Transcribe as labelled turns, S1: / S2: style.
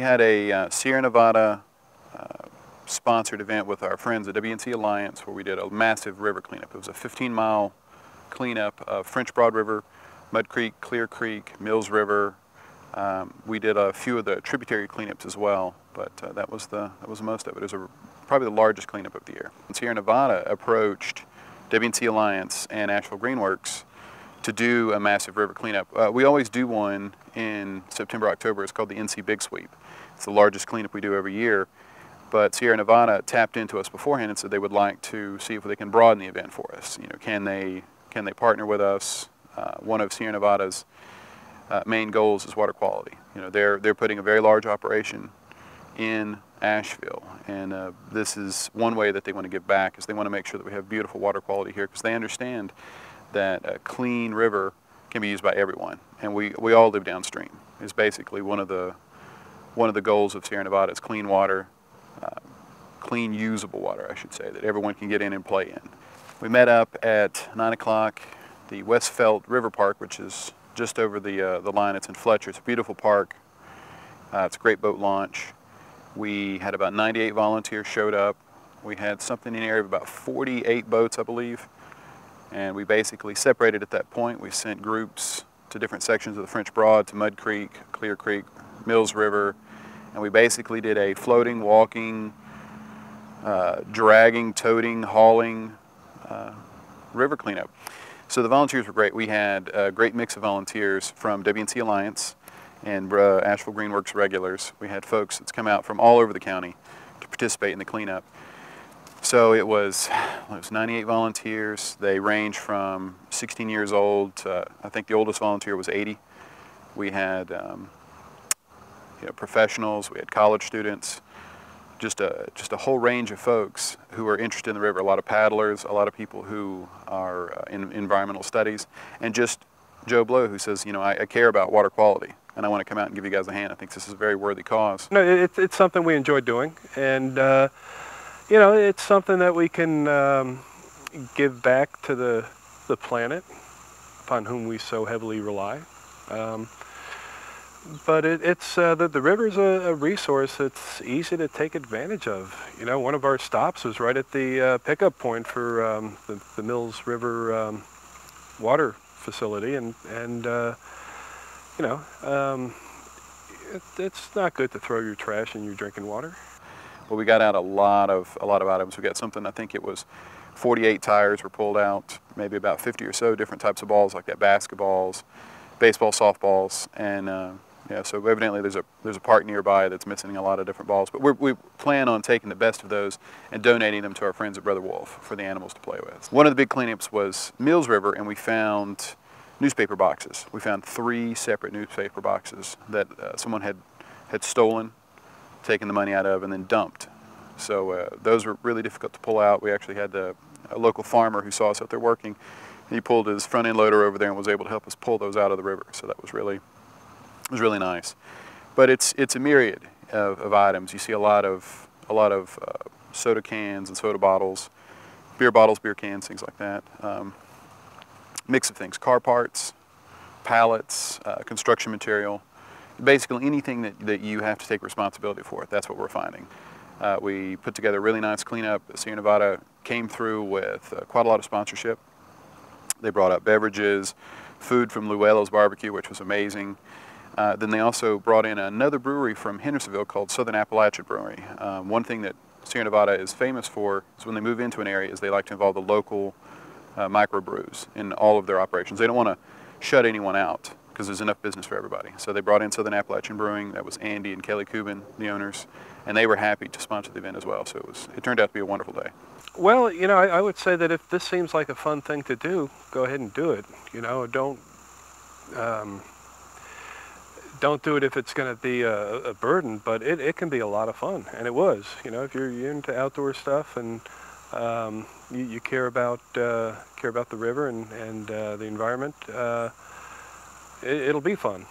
S1: had a Sierra Nevada sponsored event with our friends at WNC Alliance where we did a massive river cleanup. It was a 15-mile cleanup of French Broad River, Mud Creek, Clear Creek, Mills River. We did a few of the tributary cleanups as well, but that was most of it. It was probably the largest cleanup of the year. Sierra Nevada approached WNC Alliance and Asheville Greenworks to do a massive river cleanup. We always do one in September, October. It's called the NC Big Sweep. It's the largest cleanup we do every year. But Sierra Nevada tapped into us beforehand and said they would like to see if they can broaden the event for us. You know, can they partner with us? One of Sierra Nevada's main goals is water quality. You know, they're putting a very large operation in Asheville, and this is one way that they want to give back, is they want to make sure that we have beautiful water quality here, because they understand that a clean river can be used by everyone, and we all live downstream. Is basically one of the goals of Sierra Nevada is clean water. Clean, usable water, I should say, that everyone can get in and play in. We met up at 9 o'clock, the Westfeld River Park, which is just over the line. It's in Fletcher. It's a beautiful park. It's a great boat launch. We had about 98 volunteers showed up. We had something in the area of about 48 boats, I believe. And we basically separated at that point. We sent groups to different sections of the French Broad, to Mud Creek, Clear Creek, Mills River. And we basically did a floating, walking, dragging, toting, hauling river cleanup. So the volunteers were great. We had a great mix of volunteers from WNC Alliance and Asheville Greenworks regulars. We had folks that's come out from all over the county to participate in the cleanup. So it was 98 volunteers. They range from 16 years old to, I think the oldest volunteer was 80. We had professionals, we had college students, just a whole range of folks who are interested in the river. A lot of paddlers, a lot of people who are in environmental studies, and just Joe Blow, who says, I care about water quality and I want to come out and give you guys a hand. I think this is a very worthy cause.
S2: No, it's something we enjoy doing, and it's something that we can give back to the planet upon whom we so heavily rely. But it's the river's a resource that's easy to take advantage of. One of our stops was right at the pickup point for the Mills River water facility, and it's not good to throw your trash in your drinking water.
S1: Well, we got out a lot of items. We got something, I think it was 48 tires were pulled out, maybe about 50 or so different types of balls like that, basketballs, baseball, softballs, and so evidently there's a park nearby that's missing a lot of different balls. But we plan on taking the best of those and donating them to our friends at Brother Wolf for the animals to play with. One of the big cleanups was Mills River, and we found newspaper boxes. We found 3 separate newspaper boxes that someone had stolen, taken the money out of, and then dumped. So those were really difficult to pull out. We actually had a local farmer who saw us out there working. He pulled his front end loader over there and was able to help us pull those out of the river. So that was really nice. But it's a myriad of items. You see a lot of soda cans and soda bottles, beer cans, things like that. Mix of things: car parts, pallets, construction material. Basically anything that you have to take responsibility for. That's what we're finding. We put together a really nice cleanup. Sierra Nevada came through with quite a lot of sponsorship. They brought up beverages, food from Luello's Barbecue, which was amazing. Then they also brought in another brewery from Hendersonville called Southern Appalachian Brewery. One thing that Sierra Nevada is famous for is when they move into an area is they like to involve the local microbrews in all of their operations. They don't want to shut anyone out because there's enough business for everybody. So they brought in Southern Appalachian Brewing. That was Andy and Kelly Cuban, the owners, and they were happy to sponsor the event as well. So it turned out to be a wonderful day.
S2: Well, I would say that if this seems like a fun thing to do, go ahead and do it. Don't do it if it's going to be a burden, but it can be a lot of fun, and it was. If you're into outdoor stuff and you care about the river and the environment, it'll be fun.